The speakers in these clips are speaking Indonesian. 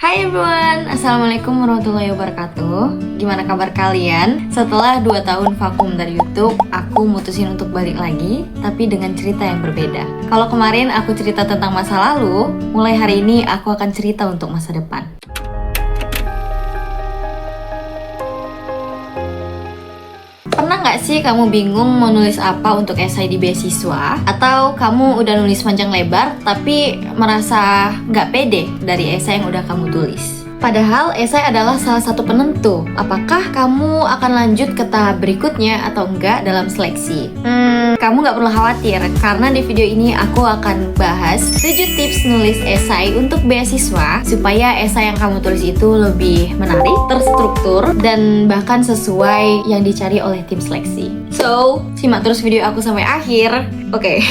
Hai everyone, Assalamualaikum warahmatullahi wabarakatuh. Gimana kabar kalian? Setelah 2 tahun vakum dari YouTube, aku mutusin untuk balik lagi, tapi dengan cerita yang berbeda. Kalau kemarin aku cerita tentang masa lalu, mulai hari ini aku akan cerita untuk masa depan. Pernah nggak sih kamu bingung mau nulis apa untuk esai di beasiswa? Atau kamu udah nulis panjang lebar tapi merasa nggak pede dari esai yang udah kamu tulis? Padahal esai adalah salah satu penentu apakah kamu akan lanjut ke tahap berikutnya atau enggak dalam seleksi. Kamu nggak perlu khawatir karena di video ini aku akan bahas 7 tips nulis esai untuk beasiswa supaya esai yang kamu tulis itu lebih menarik, terstruktur, dan bahkan sesuai yang dicari oleh tim seleksi. So, simak terus video aku sampai akhir. Oke.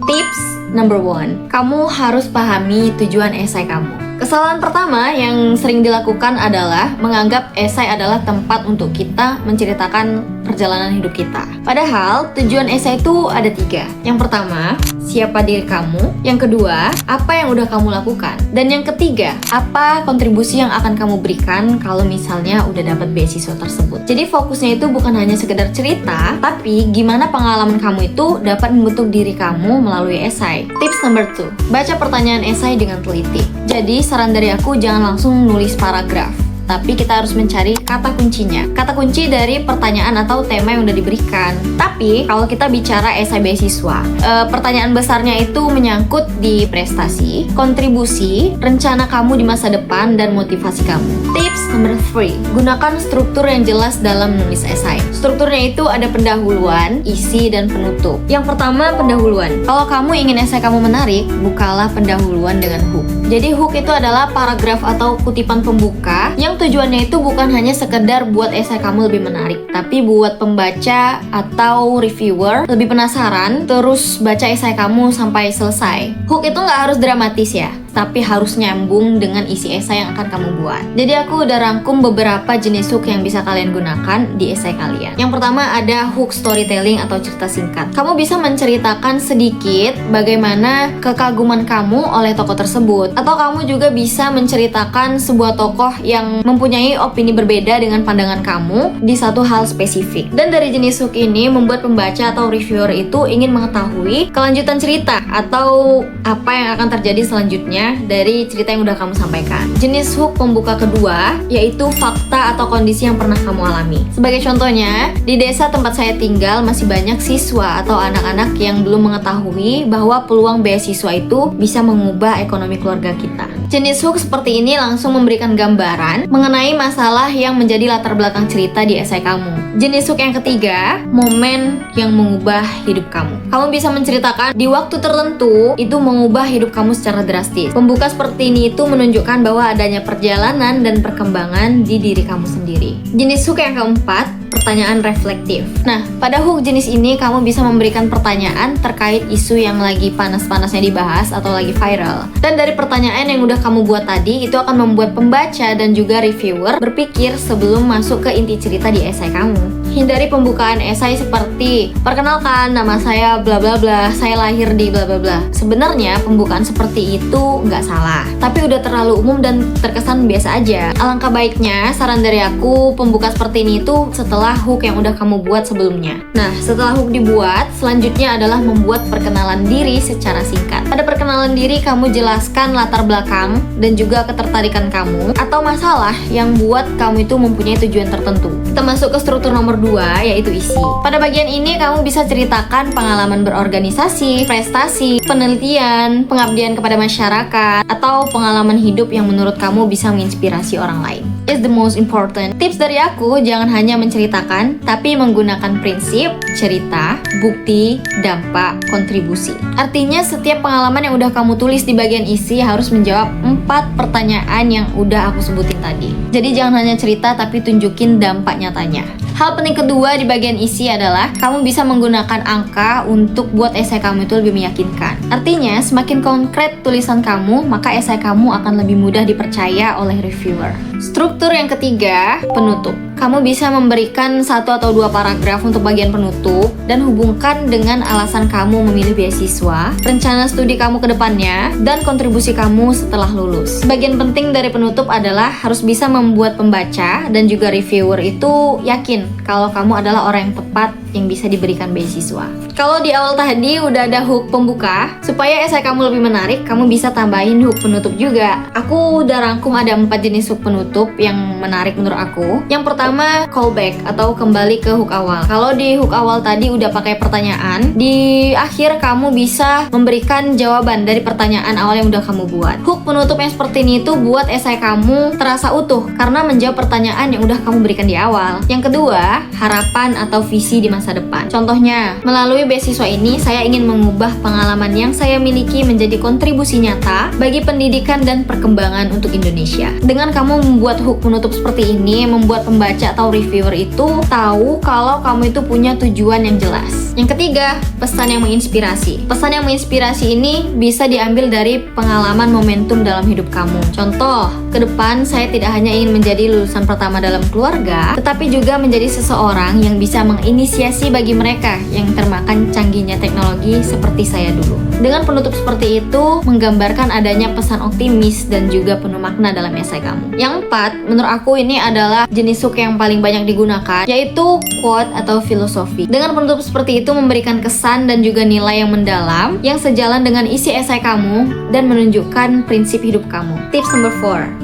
Tips number 1, kamu harus pahami tujuan esai kamu. Kesalahan pertama yang sering dilakukan adalah menganggap esai adalah tempat untuk kita menceritakan perjalanan hidup kita. Padahal tujuan esai itu ada 3. Yang pertama, siapa diri kamu. Yang kedua, apa yang udah kamu lakukan. Dan yang ketiga, apa kontribusi yang akan kamu berikan kalau misalnya udah dapat beasiswa tersebut. Jadi fokusnya itu bukan hanya sekedar cerita, tapi gimana pengalaman kamu itu dapat membentuk diri kamu melalui esai. Tips number 2, baca pertanyaan esai dengan teliti. Jadi saran dari aku jangan langsung nulis paragraf, tapi kita harus mencari kata kuncinya. Kata kunci dari pertanyaan atau tema yang udah diberikan. Tapi kalau kita bicara esai beasiswa, pertanyaan besarnya itu menyangkut di prestasi, kontribusi, rencana kamu di masa depan, dan motivasi kamu. Tips number 3, gunakan struktur yang jelas dalam menulis esai. Strukturnya itu ada pendahuluan, isi, dan penutup. Yang pertama, pendahuluan. Kalau kamu ingin esai kamu menarik, bukalah pendahuluan dengan hook. Jadi hook itu adalah paragraf atau kutipan pembuka yang tujuannya itu bukan hanya sekedar buat esai kamu lebih menarik, tapi buat pembaca atau reviewer lebih penasaran terus baca esai kamu sampai selesai. Hook itu nggak harus dramatis ya, tapi harus nyambung dengan isi esai yang akan kamu buat. Jadi aku udah rangkum beberapa jenis hook yang bisa kalian gunakan di esai kalian. Yang pertama ada hook storytelling atau cerita singkat. Kamu bisa menceritakan sedikit bagaimana kekaguman kamu oleh tokoh tersebut. Atau kamu juga bisa menceritakan sebuah tokoh yang mempunyai opini berbeda dengan pandangan kamu di satu hal spesifik. Dan dari jenis hook ini membuat pembaca atau reviewer itu ingin mengetahui kelanjutan cerita atau apa yang akan terjadi selanjutnya dari cerita yang udah kamu sampaikan. Jenis hook pembuka kedua yaitu fakta atau kondisi yang pernah kamu alami. Sebagai contohnya, di desa tempat saya tinggal masih banyak siswa atau anak-anak yang belum mengetahui bahwa peluang beasiswa itu bisa mengubah ekonomi keluarga kita. Jenis hook seperti ini langsung memberikan gambaran mengenai masalah yang menjadi latar belakang cerita di esai kamu. Jenis hook yang ketiga, momen yang mengubah hidup kamu. Kamu bisa menceritakan di waktu tertentu itu mengubah hidup kamu secara drastis. Pembuka seperti ini itu menunjukkan bahwa adanya perjalanan dan perkembangan di diri kamu sendiri. Jenis hook yang keempat, pertanyaan reflektif. Nah, pada hook jenis ini kamu bisa memberikan pertanyaan terkait isu yang lagi panas-panasnya dibahas atau lagi viral. Dan dari pertanyaan yang udah kamu buat tadi, itu akan membuat pembaca dan juga reviewer berpikir sebelum masuk ke inti cerita di esai kamu. Hindari pembukaan esai seperti, perkenalkan nama saya bla bla bla, saya lahir di bla bla bla. Sebenarnya pembukaan seperti itu nggak salah, tapi udah terlalu umum dan terkesan biasa aja. Alangkah baiknya, saran dari aku, pembuka seperti ini itu setelah hook yang udah kamu buat sebelumnya. Nah, setelah hook dibuat, selanjutnya adalah membuat perkenalan diri secara singkat. Pada perkenalan diri, kamu jelaskan latar belakang dan juga ketertarikan kamu atau masalah yang buat kamu itu mempunyai tujuan tertentu. Kita masuk ke struktur nomor 2, yaitu isi. Pada bagian ini, kamu bisa ceritakan pengalaman berorganisasi, prestasi, penelitian, pengabdian kepada masyarakat, atau pengalaman hidup yang menurut kamu bisa menginspirasi orang lain. Is the most important. Tips dari aku, jangan hanya menceritakan, tapi menggunakan prinsip, cerita, bukti, dampak, kontribusi. Artinya setiap pengalaman yang udah kamu tulis di bagian isi harus menjawab 4 pertanyaan yang udah aku sebutin tadi. Jadi jangan hanya cerita, tapi tunjukin dampak nyatanya. Hal penting kedua di bagian isi adalah kamu bisa menggunakan angka untuk buat esai kamu itu lebih meyakinkan. Artinya, semakin konkret tulisan kamu, maka esai kamu akan lebih mudah dipercaya oleh reviewer. Struktur yang ketiga, penutup. kamu bisa memberikan 1 atau 2 paragraf untuk bagian penutup dan hubungkan dengan alasan kamu memilih beasiswa, rencana studi kamu ke depannya, dan kontribusi kamu setelah lulus. Bagian penting dari penutup adalah harus bisa membuat pembaca dan juga reviewer itu yakin kalau kamu adalah orang yang tepat yang bisa diberikan beasiswa. Kalau di awal tadi udah ada hook pembuka, supaya esai kamu lebih menarik, kamu bisa tambahin hook penutup juga. Aku udah rangkum ada 4 jenis hook penutup yang menarik menurut aku. Yang pertama, callback atau kembali ke hook awal. Kalau di hook awal tadi udah pakai pertanyaan, di akhir kamu bisa memberikan jawaban dari pertanyaan awal yang udah kamu buat. Hook penutup yang seperti ini itu buat esai kamu terasa utuh karena menjawab pertanyaan yang udah kamu berikan di awal. Yang kedua, harapan atau visi di masa depan. Contohnya, melalui beasiswa ini saya ingin mengubah pengalaman yang saya miliki menjadi kontribusi nyata bagi pendidikan dan perkembangan untuk Indonesia. Dengan kamu membuat hook penutup seperti ini, membuat pembaca atau reviewer itu tahu kalau kamu itu punya tujuan yang jelas. Yang ketiga, pesan yang menginspirasi. Pesan yang menginspirasi ini bisa diambil dari pengalaman momentum dalam hidup kamu. Contoh, ke depan saya tidak hanya ingin menjadi lulusan pertama dalam keluarga, tetapi juga menjadi seseorang yang bisa menginisiasi bagi mereka yang termakan canggihnya teknologi seperti saya dulu. Dengan penutup seperti itu, menggambarkan adanya pesan optimis dan juga penuh makna dalam esai kamu. Yang 4, menurut aku ini adalah jenis hook yang paling banyak digunakan, yaitu quote atau filosofi. Dengan penutup seperti itu memberikan kesan dan juga nilai yang mendalam, yang sejalan dengan isi esai kamu dan menunjukkan prinsip hidup kamu. Tips number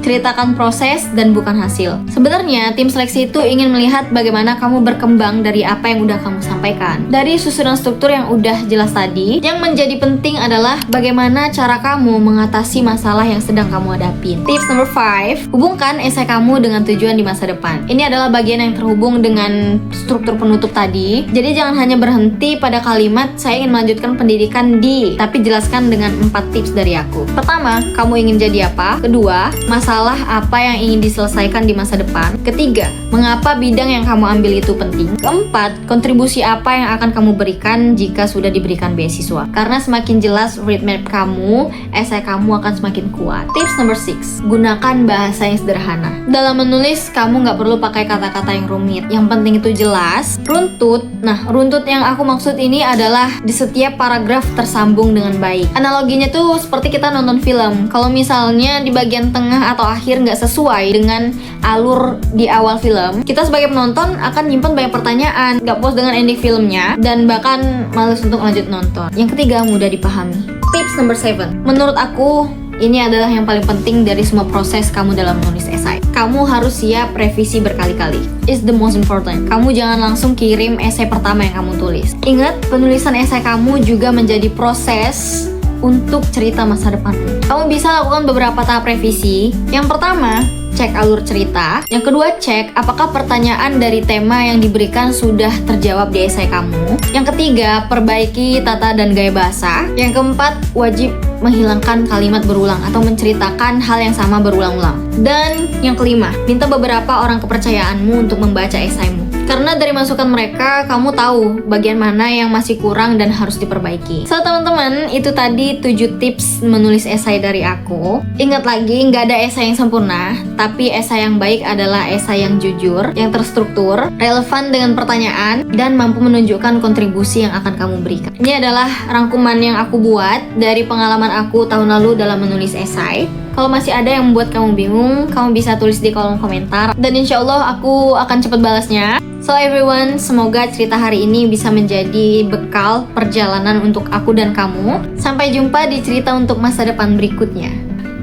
4, ceritakan proses dan bukan hasil. Sebenarnya, tim seleksi itu ingin melihat bagaimana kamu berkembang dari apa yang udah kamu sampaikan. Dari susunan struktur yang udah jelas tadi, yang menjadi penting adalah bagaimana cara kamu mengatasi masalah yang sedang kamu hadapi. Tips number 5, hubungkan esai kamu dengan tujuan di masa depan. Ini adalah bagian yang terhubung dengan struktur penutup tadi. Jadi jangan hanya berhenti pada kalimat saya ingin melanjutkan pendidikan di, tapi jelaskan dengan 4 tips dari aku. Pertama, kamu ingin jadi apa? Kedua, masalah apa yang ingin diselesaikan di masa depan? Ketiga, mengapa bidang yang kamu ambil itu penting? Keempat, kontribusi apa yang akan kamu berikan jika sudah diberikan beasiswa? Karena semakin jelas roadmap kamu, esai kamu akan semakin kuat. Tips number 6, gunakan bahasa yang sederhana. Dalam menulis, kamu nggak perlu pakai kata-kata yang rumit. Yang penting itu jelas, runtut. Nah, runtut yang aku maksud ini adalah di setiap paragraf tersambung dengan baik. Analoginya tuh seperti kita nonton film. Kalau misalnya di bagian tengah atau akhir nggak sesuai dengan alur di awal film, kita sebagai penonton akan nyimpen banyak pertanyaan, nggak puas dengan ending filmnya, dan bahkan males untuk lanjut nonton. Yang ketiga, mudah dipahami. Tips number 7, menurut aku ini adalah yang paling penting dari semua proses kamu dalam menulis esai. Kamu harus siap revisi berkali-kali. It's the most important. Kamu jangan langsung kirim esai pertama yang kamu tulis. Ingat, penulisan esai kamu juga menjadi proses untuk cerita masa depanmu. Kamu bisa lakukan beberapa tahap revisi. Yang pertama, cek alur cerita. Yang kedua, cek apakah pertanyaan dari tema yang diberikan sudah terjawab di esai kamu. Yang ketiga, perbaiki tata dan gaya bahasa. Yang keempat, wajib menghilangkan kalimat berulang atau menceritakan hal yang sama berulang-ulang. Dan yang kelima, minta beberapa orang kepercayaanmu untuk membaca esaimu. Karena dari masukan mereka, kamu tahu bagian mana yang masih kurang dan harus diperbaiki. So, teman-teman, itu tadi 7 tips menulis esai dari aku. Ingat lagi, nggak ada esai yang sempurna, tapi esai yang baik adalah esai yang jujur, yang terstruktur, relevan dengan pertanyaan, dan mampu menunjukkan kontribusi yang akan kamu berikan. Ini adalah rangkuman yang aku buat dari pengalaman aku tahun lalu dalam menulis esai. Kalau masih ada yang membuat kamu bingung, kamu bisa tulis di kolom komentar, dan insya Allah aku akan cepat balasnya. So everyone, semoga cerita hari ini bisa menjadi bekal perjalanan untuk aku dan kamu. Sampai jumpa di cerita untuk masa depan berikutnya.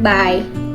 Bye!